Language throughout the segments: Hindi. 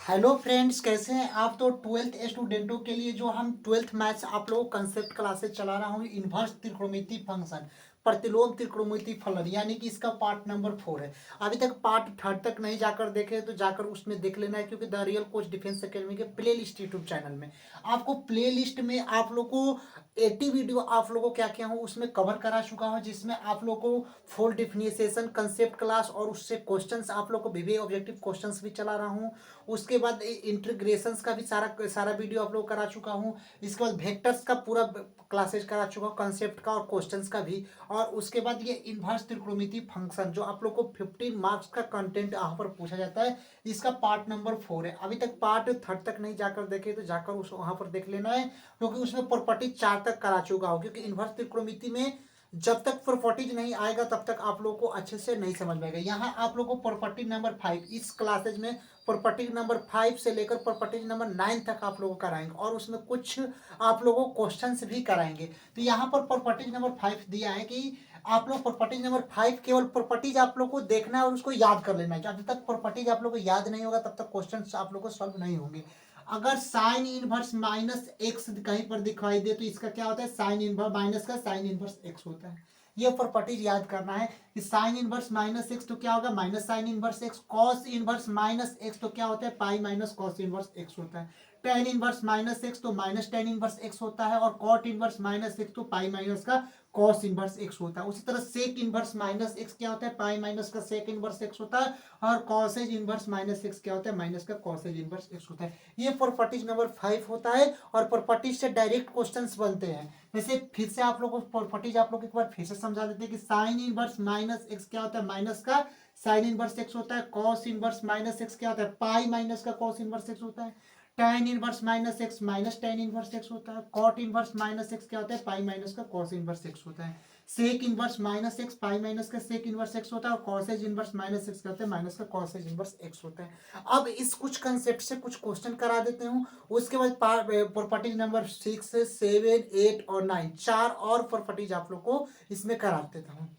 हेलो फ्रेंड्स, कैसे हैं आप। तो ट्वेल्थ स्टूडेंटों के लिए जो हम ट्वेल्थ मैथ्स आप लोगों को कंसेप्ट क्लासेस चला रहा हूँ, इन्वर्स त्रिकोणमिति फंक्शन, प्रतिलोम त्रिकोणमिति फलन, यानी कि इसका पार्ट नंबर 4 है। अभी तक पार्ट 3 तक नहीं जाकर देखे तो जाकर उसमें देख लेना है, क्योंकि the real coach defence academy के प्ले लिस्ट यूट्यूब चैनल में आपको प्ले लिस्ट में आप लोग को 80 वीडियो आप लोगों को क्या क्या हूँ उसमें कवर करा चुका हूँ, जिसमें आप लोग को फुल डिफिनेशन कंसेप्ट क्लास और उससे क्वेश्चंस आप लोग को विवे ऑब्जेक्टिव क्वेश्चंस भी चला रहा हूँ। उसके बाद इंटीग्रेशंस का भी सारा सारा वीडियो अपलोड करा चुका हूँ। इसके बाद वेक्टर्स का पूरा क्लासेस करा चुका हूँ, कंसेप्ट का और क्वेश्चंस का भी। और उसके बाद ये इन्वर्स त्रिकोणमिति फंक्शन जो आप लोग को 15 मार्क्स का कंटेंट यहाँ पर पूछा जाता है, इसका पार्ट नंबर 4 है। अभी तक पार्ट 3 तक नहीं जाकर देखे तो जाकर उस वहाँ पर देख लेना है, क्योंकि उसमें प्रॉपर्टी 4 तक करा चुका हूँ। क्योंकि इन्वर्स त्रिकोणमिति में जब तक प्रॉपर्टीज नहीं आएगा तब तक आप लोग को अच्छे से नहीं समझ में आएगा। यहाँ आप लोग को प्रॉपर्टी नंबर 5 इस क्लासेज में प्रॉपर्टी नंबर 5 से लेकर प्रॉपर्टी नंबर 9 तक आप लोगों को कराएंगे, और उसमें कुछ आप लोगों को क्वेश्चंस भी कराएंगे। तो यहाँ पर प्रॉपर्टी नंबर 5 दिया है कि आप लोग प्रॉपर्टी नंबर 5 केवल प्रॉपर्टीज आप लोग को देखना है और उसको याद कर लेना है। जब तक प्रॉपर्टीज आप लोग को याद नहीं होगा तब तक क्वेश्चन आप लोग को सॉल्व नहीं होंगे। अगर साइन इनवर्स माइनस एक्स कहीं पर दिखाई दे तो इसका क्या होता है, साइन इनवर्स माइनस का साइन इनवर्स एक्स होता है। ये प्रॉपर्टीज याद करना है कि साइन इनवर्स माइनस एक्स तो क्या होगा, minus sign inverse x. Cos inverse minus x तो क्या होता है, pi minus cos inverse x होता है। टेन इनवर्स माइनस एक्स तो माइनस टेन इनवर्स एक्स होता है। और कॉट इनवर्स माइनस एक्स तो पाई माइनस का कॉस इनवर्स एक्स होता है। उसी तरह सेक इनवर्स माइनस एक्स क्या होता है, पाई माइनस का सेक इनवर्स एक्स होता है। और कॉसेज इनवर्स माइनस एक्स क्या होता है, माइनस का कॉसेज इनवर्स एक्स होता है। ये प्रॉपर्टीज नंबर 5 होता है, और प्रॉपर्टीज से डायरेक्ट क्वेश्चंस बनते हैं। वैसे फिर से आप लोग को प्रॉपर्टीज आप लोग एक बार फिर से समझा देते हैं कि साइन इनवर्स माइनस एक्स क्या होता है, माइनस का साइन इनवर्स एक्स होता है। कॉस इनवर्स माइनस एक्स क्या होता है, पाई माइनस का कॉस इनवर्स एक्स होता है। tan inverse minus x minus tan inverse x होता है। कॉट इनवर्स माइनस एक्स क्या होता है, पाई माइनस का कॉस इनवर्स एक्स होता है। Sec inverse minus x pi minus का सेक इनवर्स एक्स होता है। और कॉसेज इनवर्स माइनस एक्स क्या होता है, माइनस का कॉसेज इनवर्स एक्स होता है। अब इस कुछ कंसेप्ट से कुछ क्वेश्चन करा देते हूँ। उसके बाद प्रॉपर्टीज नंबर 6 7 8 और 9 चार और प्रॉपर्टीज आप लोग को इसमें करा देता हूँ।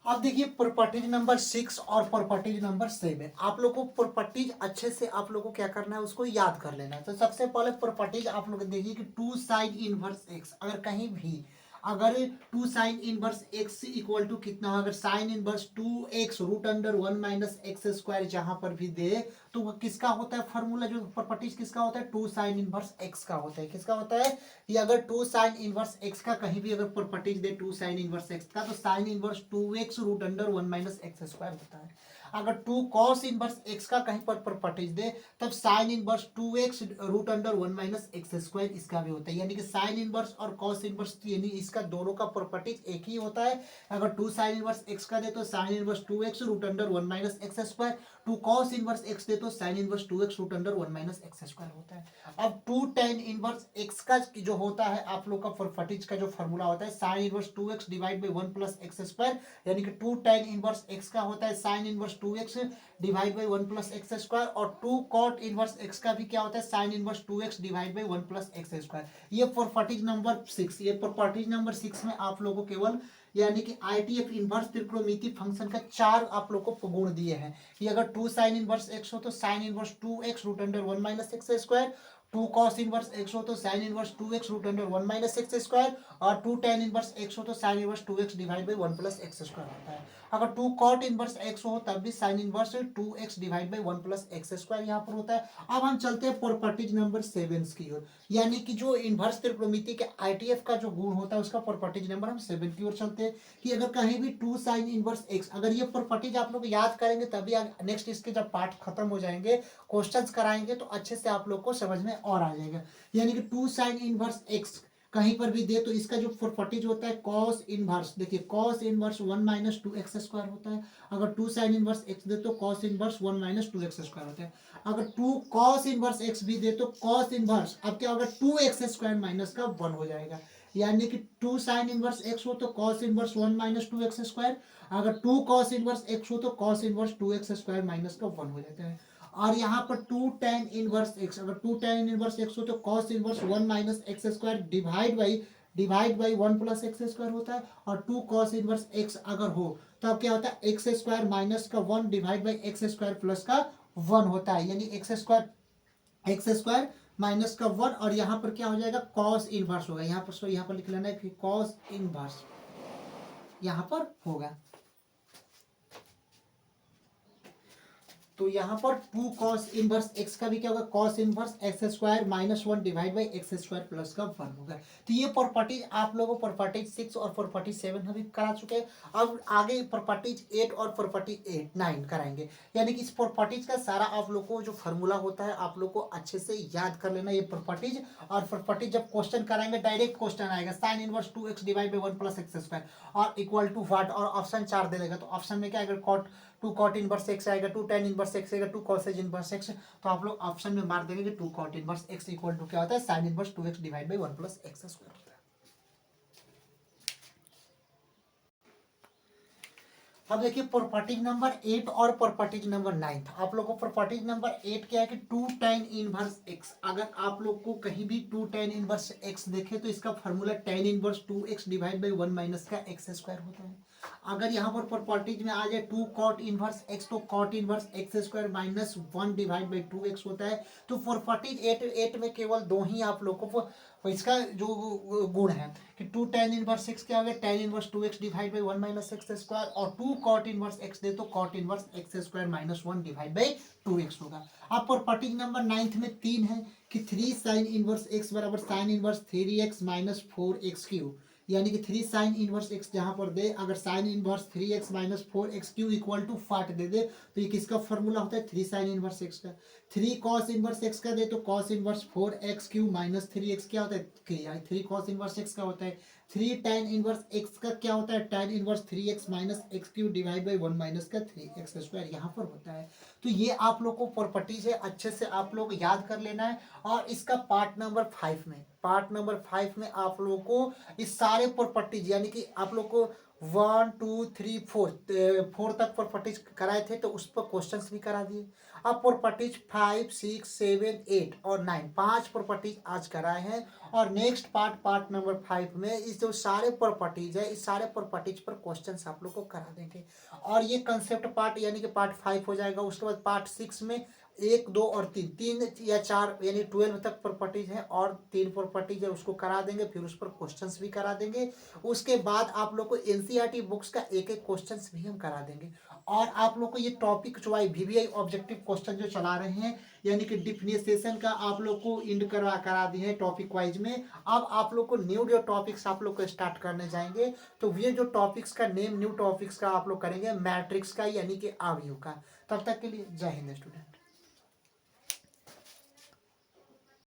अब देखिए प्रॉपर्टीज नंबर 6 और प्रॉपर्टीज नंबर 7 आप लोग को प्रॉपर्टीज अच्छे से आप लोग को क्या करना है, उसको याद कर लेना है। तो सबसे पहले प्रॉपर्टीज आप लोग देखिए कि टू साइन इनवर्स एक्स, अगर कहीं भी अगर two sine inverse x equal to कितना हो, अगर sine inverse 2x root under 1 minus x square जहां पर भी दे तो वह किसका होता है फॉर्मूला, जो प्रॉपर्टीज किसका होता है, टू साइन इनवर्स एक्स का होता है। किसका होता है, कि अगर टू साइन इनवर्स एक्स का कहीं भी अगर प्रॉपर्टीज दे टू साइन इनवर्स एक्स का, तो sine inverse 2x root under 1 minus x square होता है। अगर टू कॉस इनवर्स एक्स का कहीं पर प्रॉपर्टीज दे तब sine inverse 2x root under 1 minus x square इसका भी होता है। यानी कि साइन इनवर्स और कॉस इनवर्स यानी इसका दोनों का प्रॉपर्टीज एक ही होता है। अगर टू साइन इनवर्स एक्स का दे तो sine inverse 2x root under 1 minus x square, two cos inverse x दे तो sine inverse 2x root under 1 minus x square होता है। अब टू टेन इनवर्स एक्स का जो होता है आप लोग का प्रॉपर्टीज का जो फॉर्मूला होता है, sine inverse 2x divide by 1 plus x square, यानी कि टू टेन इनवर्स एक्स का होता है sine inverse 2x divide by 1 plus x square. और टू कॉट इनवर्स एक्स का भी क्या होता है, sine inverse 2x divide by 1 plus x square. ये प्रॉपर्टीज नंबर 6। ये प्रॉपर्टीज नंबर 6 में आप लोगों को केवल यानी कि आईटीएफ इनवर्स त्रिकोणमिति फंक्शन का 4 आप लोग को गुण दिए हैं कि अगर टू साइन इनवर्स एक्स हो तो sine inverse 2x root under 1 minus x square, two cos inverse x हो तो sine inverse 2x root under 1 minus x square, और टू टेन इनवर्स एक्स हो तो sine inverse 2x divide by 1 plus x square होता है। अगर टू कॉट इनवर्स एक्स हो तब भी sign inverse 2x divide by 1 plus x square यहाँ पर होता है। अब हम चलते हैं प्रॉपर्टीज नंबर 7 की ओर, यानी कि जो इनवर्स त्रिकोणमिति के आईटीएफ का जो गुण होता है उसका प्रॉपर्टीज नंबर हम 7 की ओर चलते हैं। कि अगर कहीं भी टू साइन इनवर्स एक्स, अगर ये प्रॉपर्टीज आप लोग याद करेंगे तभी नेक्स्ट इसके जब पार्ट खत्म हो जाएंगे क्वेश्चंस कराएंगे तो अच्छे से आप लोग को समझ में और आ जाएगा। यानी कि टू साइन इनवर्स एक्स कहीं पर भी दे तो इसका जो प्रॉपर्टीज होता है कॉस इनवर्स, देखिए cos inverse 1 minus 2x square होता है। अगर टू साइन इनवर्स एक्स दे तो cos inverse 1 minus 2x square होता है। अगर टू कॉस इनवर्स एक्स भी दे तो कॉस इनवर्स अब क्या होगा, 2x स्क्वायर माइनस का 1 हो जाएगा। यानी कि टू साइन इनवर्स एक्स हो तो cos inverse 1 minus 2x square, अगर टू कॉस इनवर्स एक्स हो तो cos inverse 2x square minus का 1 हो जाता है। और यहाँ पर टू टेन इनवर्स एक्स, अगर टू टेन इनवर्स एक्स हो तो cos inverse 1 minus x square divide by 1 plus x square होता है। और टू कॉस इनवर्स एक्स अगर हो तो अब क्या होता है एक्स स्क्वायर माइनस का 1 divide by x square plus का 1 होता है, यानी एक्स स्क्वायर माइनस का 1 और यहाँ पर क्या हो जाएगा कॉस इनवर्स होगा, यहाँ पर सो यहाँ पर लिख लेना है कि कॉस इनवर्स यहाँ पर होगा। तो यहाँ पर 2 कॉस इनवर्स एक्स का भी क्या होगा cos inverse x square minus 1 divide by x square plus का 1 होगा। तो ये प्रॉपर्टीज आप लोगों को प्रॉपर्टीज 6 और प्रॉपर्टीज 7 अभी करा चुके हैं। अब आगे प्रॉपर्टीज 8 और प्रॉपर्टी 9 कराएंगे, यानी कि इस प्रॉपर्टीज का सारा आप लोग को जो फार्मूला होता है आप लोग को अच्छे से याद कर लेना ये प्रॉपर्टीज। और प्रॉपर्टीज जब क्वेश्चन कराएंगे डायरेक्ट क्वेश्चन आएगा sign inverse 2x divide by 1 plus x square और इक्वल टू व्हाट, और ऑप्शन 4 दे देगा। तो ऑप्शन में क्या आएगा कॉट 2 कॉट इनवर्स एक्स आएगा, 2 tan इनवर्स एक्स आएगा, 2 कॉसेज इनवर्स एक्स। तो आप लोग ऑप्शन में मार देंगे कि 2 cot inverse x equal to क्या होता है sine inverse 2x divide by 1 plus x square होता है। अब देखिए प्रॉपर्टी नंबर 8 और प्रॉपर्टी नंबर 9। आप लोग को प्रॉपर्टी नंबर 8 क्या है कि 2 tan इनवर्स x। अगर आप लोग को कहीं भी 2 tan इनवर्स x देखे तो इसका formula tan inverse 2x divide by 1 minus का एक्स स्क्वायर होता है। अगर यहाँ पर प्रॉपर्टीज में आ जाए 2 कॉट इनवर्स x तो cot inverse x square minus 1 divide by 2x होता है। तो प्रॉपर्टीज 8 में केवल दो ही आप लोग को इसका जो गुण है कि 2 tan इनवर्स x क्या हो गया tan inverse 2x divide by 1 minus x square, और 2 cot इनवर्स x दे तो cot inverse x square minus 1 divide by 2x होगा। अब प्रॉपर्टी नंबर 9 में 3 है कि 3 साइन इनवर्स x बराबर sign inverse 3x minus 4x cube, यानी कि 3 साइन इनवर्स x जहां पर दे अगर sine inverse 3x minus 4x cube equal to 5 दे दे तो ये किसका फॉर्मूला होता है 3 साइन इनवर्स x का। 3 कॉस इनवर्स x का दे तो cos inverse 4x Q minus 3x क्या होता है 3 कॉस इनवर्स x का होता है। 3 tan इनवर्स x का क्या होता है tan inverse 3x minus x Q divide by 1 minus का 3x स्क्वायर यहाँ पर होता है। तो ये आप लोग को प्रॉपर्टीज है अच्छे से आप लोग याद कर लेना है। और इसका पार्ट नंबर 5 में आप लोग को इस सारे प्रॉपर्टीज यानी कि आप लोग को 1 2 3 4 तक प्रॉपर्टीज कराए थे तो उस पर क्वेश्चंस भी करा दिए। अब प्रॉपर्टीज 5 6 7 8 और 9 5 प्रॉपर्टीज आज कराए हैं। और नेक्स्ट पार्ट नंबर 5 में इस जो सारे प्रॉपर्टीज है इस सारे प्रॉपर्टीज पर क्वेश्चंस आप लोग को करा देंगे। और ये कंसेप्ट पार्ट यानी कि पार्ट 5 हो जाएगा। उसके बाद पार्ट 6 में 1 2 और 3 या 4 यानी 12 तक प्रॉपर्टीज है और 3 प्रॉपर्टीज है उसको करा देंगे, फिर उस पर क्वेश्चंस भी करा देंगे। उसके बाद आप लोग को एनसीईआरटी बुक्स का एक क्वेश्चंस भी हम करा देंगे। और आप लोग को ये टॉपिक जो आई वीवीआई ऑब्जेक्टिव क्वेश्चन जो चला रहे हैं यानी कि डिफिनेशन का आप लोग को इंड करा दिए हैं टॉपिक वाइज में। अब आप लोग को न्यू जो टॉपिक्स आप लोग को स्टार्ट करने जाएंगे तो ये जो टॉपिक्स का नेम न्यू टॉपिक्स का आप लोग करेंगे मैट्रिक्स का यानी कि अवयव का। तब तक के लिए जय हिंद स्टूडेंट।